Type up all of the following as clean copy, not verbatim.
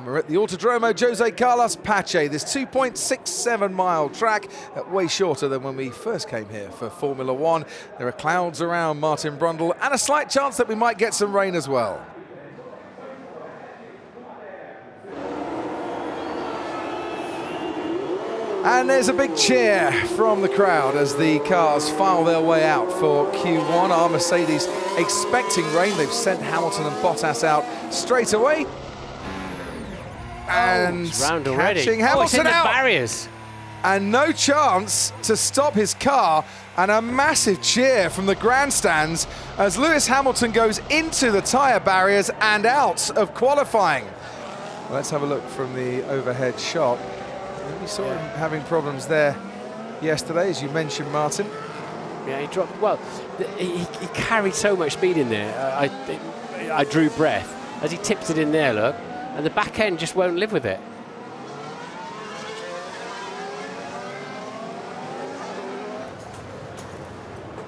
we're at the Autodromo Jose Carlos Pache, this 2.67 mile track, way shorter than when we first came here for Formula One. There are clouds around Martin Brundle and a slight chance that we might get some rain as well. And there's a big cheer from the crowd as the cars file their way out for Q1. Our Mercedes expecting rain. They've sent Hamilton and Bottas out straight away. And catching Hamilton out. Barriers. And no chance to stop his car. And a massive cheer from the grandstands as Lewis Hamilton goes into the tyre barriers and out of qualifying. Let's have a look from the overhead shot. We saw him having problems there yesterday, as you mentioned, Martin. Yeah, he dropped. Well, he carried so much speed in there. I drew breath as he tipped it in there, look, and the back end just won't live with it.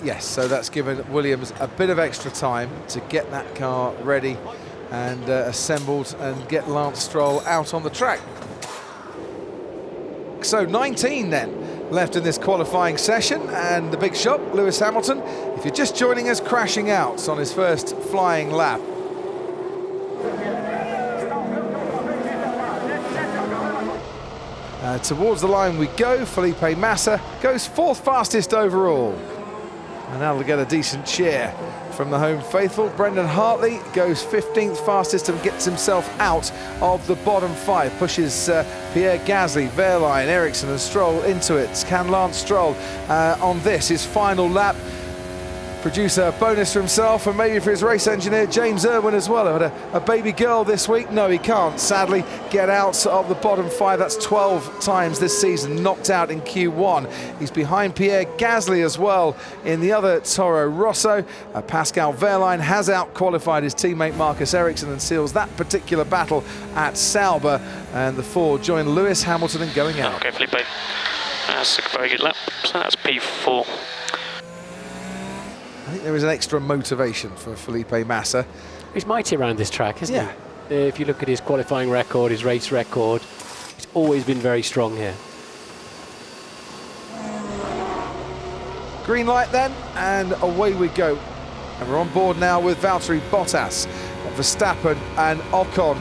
Yes, so that's given Williams a bit of extra time to get that car ready and assembled and get Lance Stroll out on the track. So 19 then left in this qualifying session, and the big shot, Lewis Hamilton, if you're just joining us, crashing out on his first flying lap. Towards the line we go. Felipe Massa goes fourth fastest overall, and that'll get a decent cheer from the home faithful. Brendan Hartley goes 15th fastest and gets himself out of the bottom five. Pushes Pierre Gasly, Wehrlein, Ericsson and Stroll into it. Can Lance Stroll on this, his final lap, produce a bonus for himself and maybe for his race engineer James Irwin as well? Had a baby girl this week. No, he can't sadly get out of the bottom five. That's 12 times this season knocked out in Q1. He's behind Pierre Gasly as well in the other Toro Rosso. Pascal Wehrlein has out-qualified his teammate Marcus Ericsson and seals that particular battle at Sauber, and the four join Lewis Hamilton in going out. Okay, Felipe, that's a very good lap. So that's P4. I think there is an extra motivation for Felipe Massa. He's mighty around this track, isn't he? If you look at his qualifying record, his race record, he's always been very strong here. Green light then, and away we go. And we're on board now with Valtteri Bottas, Verstappen and Ocon.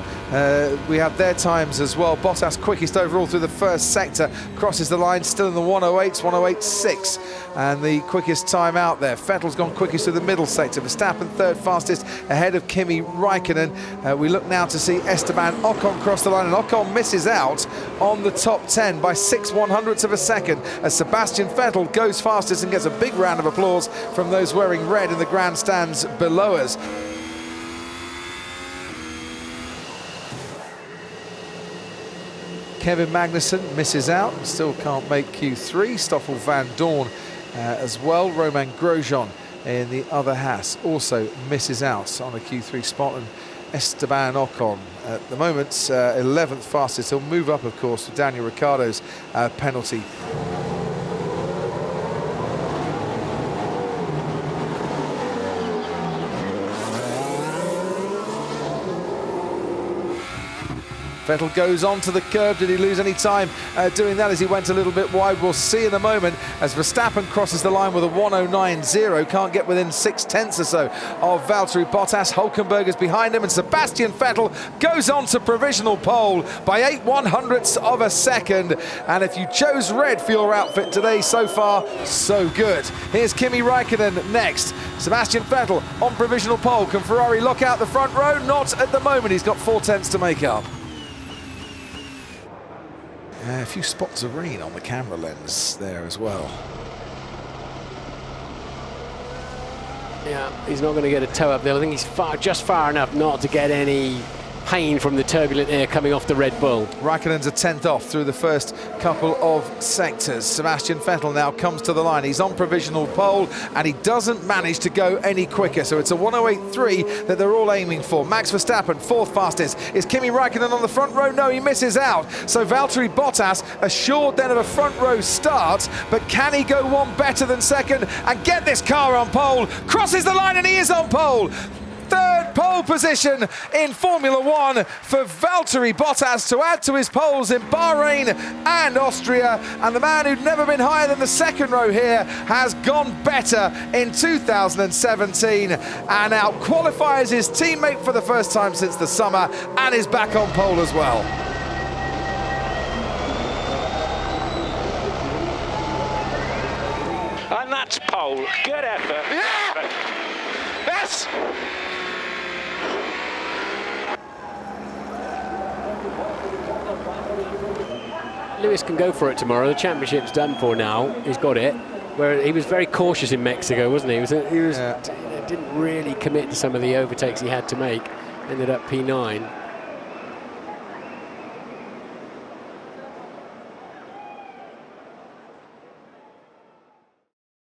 We have their times as well. Bottas quickest overall through the first sector, crosses the line still in the 108s, 108.6, and the quickest time out there. Vettel's gone quickest through the middle sector. Verstappen third fastest ahead of Kimi Raikkonen. We look now to see Esteban Ocon cross the line, and Ocon misses out on the top 10 by 6/100ths of a second as Sebastian Vettel goes fastest and gets a big round of applause from those wearing red in the grandstands below us. Kevin Magnussen misses out, still can't make Q3. Stoffel Van Dorn as well. Romain Grosjean in the other Haas also misses out on a Q3 spot, and Esteban Ocon at the moment 11th fastest. He'll move up, of course, with Daniel Ricciardo's penalty. Vettel goes onto the curb. Did he lose any time doing that as he went a little bit wide? We'll see in a moment as Verstappen crosses the line with a 109.0. Can't get within 6/10 or so of Valtteri Bottas. Hülkenberg is behind him, and Sebastian Vettel goes on to provisional pole by 8/100ths of a second. And if you chose red for your outfit today, so far, so good. Here's Kimi Raikkonen next. Sebastian Vettel on provisional pole. Can Ferrari lock out the front row? Not at the moment. He's got 4/10 to make up. A few spots of rain on the camera lens there as well. Yeah, he's not going to get a toe up there. I think he's just far enough not to get any pain from the turbulent air coming off the Red Bull. Raikkonen's a 10th off through the first couple of sectors. Sebastian Vettel now comes to the line. He's on provisional pole, and he doesn't manage to go any quicker. So it's a 108.3 that they're all aiming for. Max Verstappen, fourth fastest. Is Kimi Raikkonen on the front row? No, he misses out. So Valtteri Bottas assured then of a front row start, but can he go one better than second and get this car on pole? Crosses the line, and he is on pole. Third pole pole position in Formula One for Valtteri Bottas to add to his poles in Bahrain and Austria. And the man who'd never been higher than the second row here has gone better in 2017 and out qualifies his teammate for the first time since the summer and is back on pole as well. And that's pole. Good effort. Yeah! Yes! Lewis can go for it tomorrow. The championship's done for now. He's got it. Where he was very cautious in Mexico, wasn't he? He didn't really commit to some of the overtakes he had to make. Ended up P9.